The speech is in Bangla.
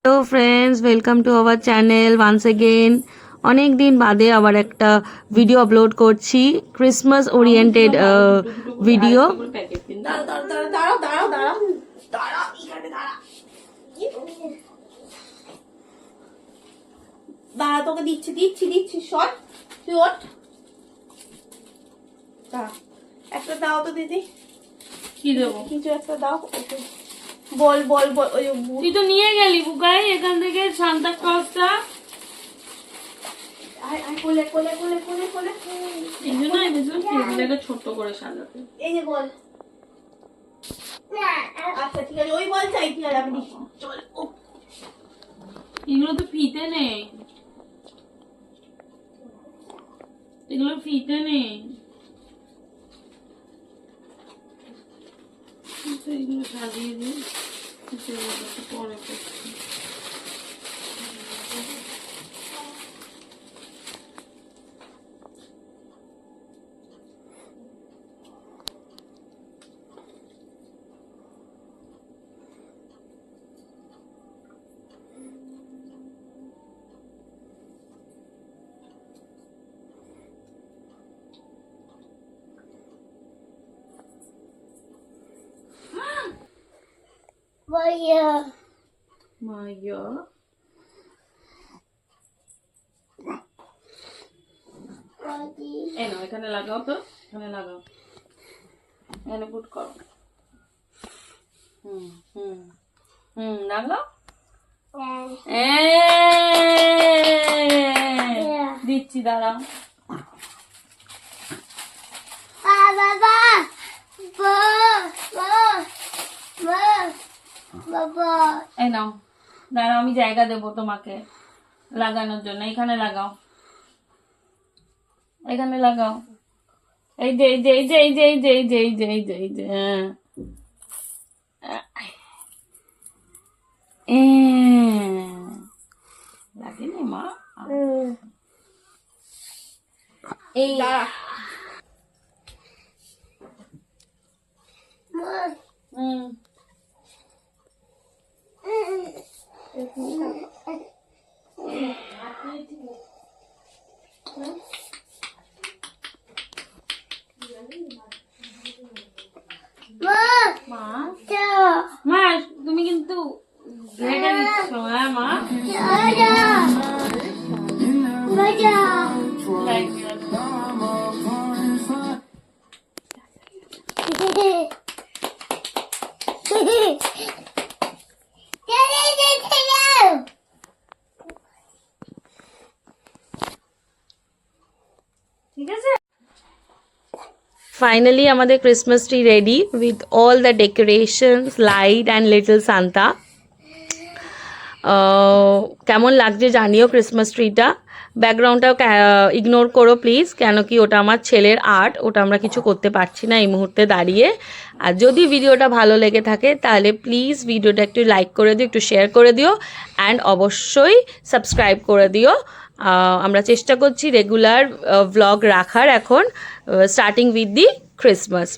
Hello friends, welcome to our channel once again. অনেক দিন বাদে আবার একটা ভিডিও আপলোড করছি, ক্রিসমাস ওরিয়েন্টেড ভিডিও। দাঁড়া, তোকে দিচ্ছি শট। তুই ওঠ, একটা দাও তো দিদি। কি দেবো? কিছু একটা দাও। বল বল বল। ওই তুই তো নিয়ে গেলি বুকাই এখান থেকে সান্তা ক্লজটা। কোলে কোলে কোলে কোলে কোলে। এই জন্য আমি বুঝলাম টেবিলটাকে ছোট্ট করে সাজাতে। এই যে বল। আচ্ছা ঠিক আছে, ওই বল চাই। ঠিক আছে, আমি চল। এগুলো তো ফিতে নেই, এগুলো ফিতে নেই। এগুলো সাজিয়ে দিই, পরে করছি। মাইয়া এই নাও, এখানে লাগাও তো, এখানে লাগাও, এখানে পুট করো। লাগাও। দিচ্ছি, দাঁড়াও। এই নাও, দাঁড়াও, আমি জায়গা দেবো তোমাকে লাগানোর জন্য। এখানে লাগাও, এখানে লাগাও। এই যে এই যে এই যে এই যে এই যে এই যে এই যে এই যে এই যে লাগেনি মা? এই মা, তুমি কিন্তু ঘেটে দিচ্ছ। হ্যাঁ মা, ঠিক আছে। ফাইনালি আমাদের Christmas tree ready with all the decorations, light and little Santa. কেমন লাগছে জানিও ক্রিসমাস ট্রিটা। ব্যাকগ্রাউন্ডটাও ইগনোর করো প্লিজ, কেন কি ওটা আমার ছেলের আর্ট, ওটা আমরা কিছু করতে পারছি না এই মুহূর্তে দাঁড়িয়ে। আর যদি ভিডিওটা ভালো লেগে থাকে তাহলে প্লিজ ভিডিওটা একটু লাইক করে দিও, একটু শেয়ার করে দিও, অ্যান্ড অবশ্যই সাবস্ক্রাইব করে দিও। আমরা চেষ্টা করছি রেগুলার ভ্লগ রাখার এখন, স্টার্টিং উইথ দি ক্রিসমাস।